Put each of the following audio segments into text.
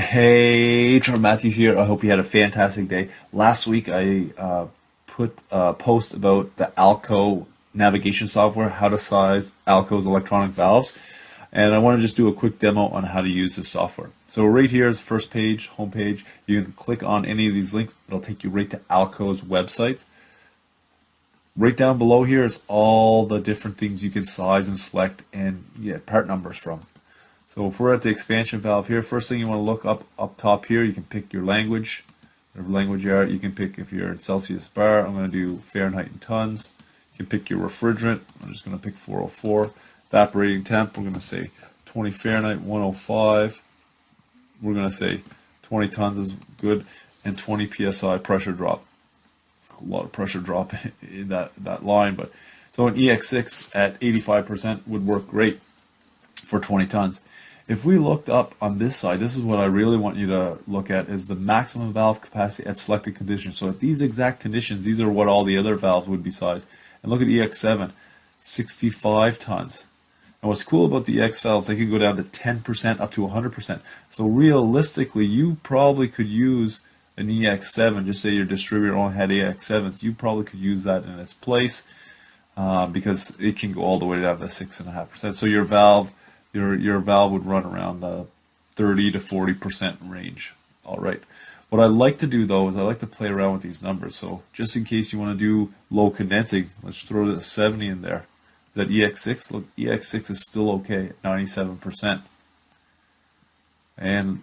Hey, Trevor Matthews here. I hope you had a fantastic day. Last week I put a post about the Alco navigation software, how to size Alco's electronic valves, and I want to just do a quick demo on how to use this software. So right here is the first page, home page. You can click on any of these links. It'll take you right to Alco's websites. Right down below here is all the different things you can size and select and get part numbers from. So if we're at the expansion valve here, first thing you want to look up top here, you can pick your language, whatever language you are. You can pick if you're in Celsius bar. I'm going to do Fahrenheit and tons. You can pick your refrigerant. I'm just going to pick 404. Evaporating temp, we're going to say 20 Fahrenheit, 105. We're going to say 20 tons is good, and 20 psi pressure drop. A lot of pressure drop in that line, but so an EX6 at 85% would work great for 20 tons. If we looked up on this side, this is what I really want you to look at, is the maximum valve capacity at selected conditions. So at these exact conditions, these are what all the other valves would be sized. And look at EX7, 65 tons. And what's cool about the EX valves, they can go down to 10% up to 100%. So realistically, you probably could use an EX7, just say your distributor only had EX7s, you probably could use that in its place because it can go all the way down to 6.5%. So your valve would run around the 30 to 40% range. All right. What I like to do though is I like to play around with these numbers. So just in case you want to do low condensing, let's throw the 70 in there. That EX6, look, EX6 is still okay at 97%. And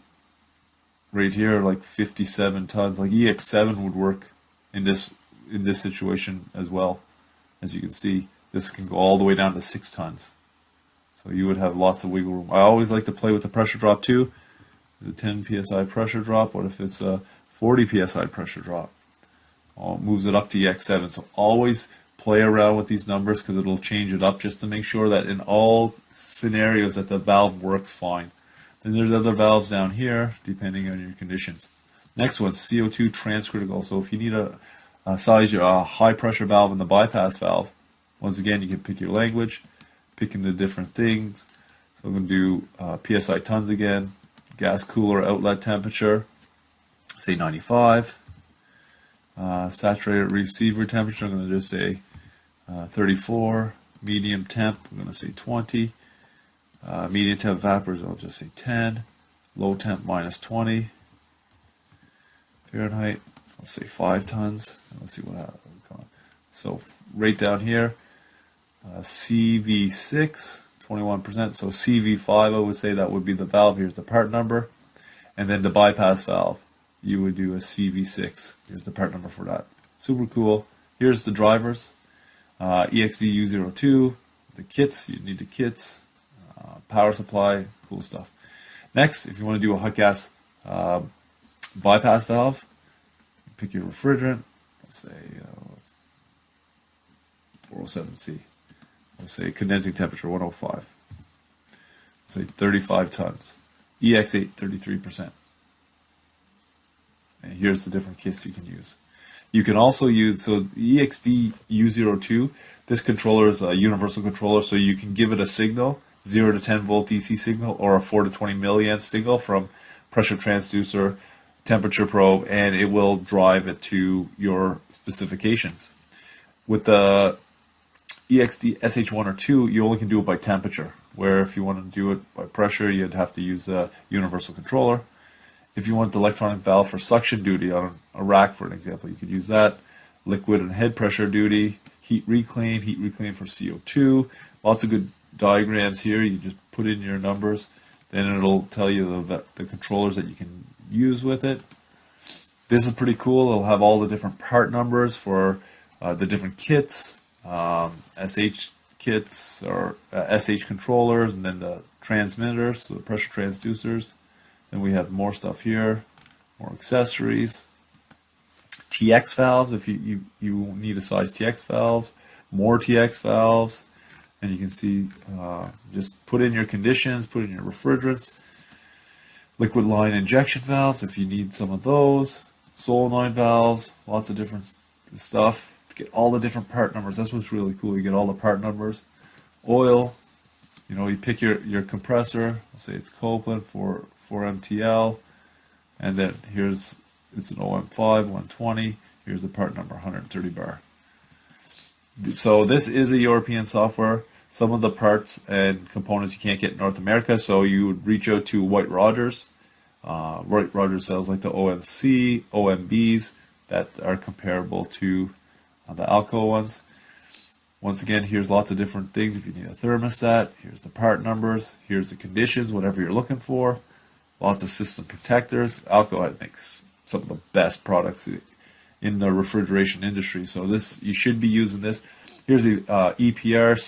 right here, like 57 tons, like EX7 would work in this situation as well. As you can see, this can go all the way down to 6 tons. So you would have lots of wiggle room. I always like to play with the pressure drop too. The 10 psi pressure drop. What if it's a 40 psi pressure drop? Oh, it moves it up to EX7. So always play around with these numbers because it'll change it up just to make sure that in all scenarios that the valve works fine. Then there's other valves down here depending on your conditions. Next one's Co2 Transcritical. So if you need a size your high pressure valve and the bypass valve, once again you can pick your language, picking the different things. So I'm going to do psi tons again, gas cooler outlet temperature, say 95. Saturated receiver temperature, I'm going to just say 34. Medium temp, I'm going to say 20. Medium temp vapors, I'll just say 10. Low temp minus 20. Fahrenheit, I'll say 5 tons. Let's see what happens. So right down here, CV6, 21%. So CV5, I would say that would be the valve. Here's the part number. And then the bypass valve, you would do a CV6. Here's the part number for that. Super cool. Here's the drivers. EXD-U02, the kits, you need the kits. Power supply, cool stuff. Next, if you want to do a hot gas bypass valve, pick your refrigerant. Let's say 407C. Let's say condensing temperature 105. Let's say 35 tons. EX8, 33%. And here's the different kits you can use. You can also use, so the EXD-U02, this controller is a universal controller, so you can give it a signal, 0 to 10 volt DC signal, or a 4 to 20 milliamp signal from pressure transducer, temperature probe, and it will drive it to your specifications. With the EXD SH1 or 2, you only can do it by temperature, where if you want to do it by pressure, you'd have to use a universal controller. If you want the electronic valve for suction duty on a rack, for an example, you could use that. Liquid and head pressure duty, heat reclaim for CO2. Lots of good diagrams here. You just put in your numbers, then it'll tell you the controllers that you can use with it. This is pretty cool. It'll have all the different part numbers for the different kits, SH kits or SH controllers, and then the transmitters, so the pressure transducers. Then we have more stuff here, more accessories, TX valves if you need a size TX valves, more TX valves, and you can see just put in your conditions, put in your refrigerants, liquid line injection valves if you need some of those, solenoid valves, lots of different stuff to get all the different part numbers. That's what's really cool. You get all the part numbers. Oil, you pick your compressor. Let's say it's Copeland for MTL. And then here's, it's an OM5 120. Here's the part number 130 bar. So this is a European software. Some of the parts and components you can't get in North America, so you would reach out to White Rogers. White Rogers sells like the OMC, OMBs that are comparable to the Alco ones. Once again, here's lots of different things. If you need a thermostat, here's the part numbers, here's the conditions, whatever you're looking for. Lots of system protectors. Alco makes some of the best products in the refrigeration industry. So this, you should be using this. Here's the CPRs.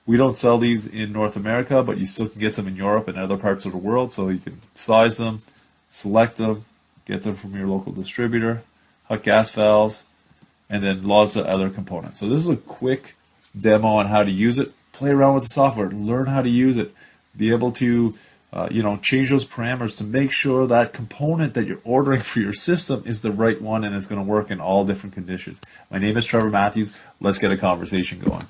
We don't sell these in North America, but you still can get them in Europe and other parts of the world. So you can size them, select them, get them from your local distributor, hot gas valves, and then lots of other components. So this is a quick demo on how to use it. Play around with the software, learn how to use it, be able to change those parameters to make sure that component that you're ordering for your system is the right one and it's going to work in all different conditions. My name is Trevor Matthews. Let's get a conversation going.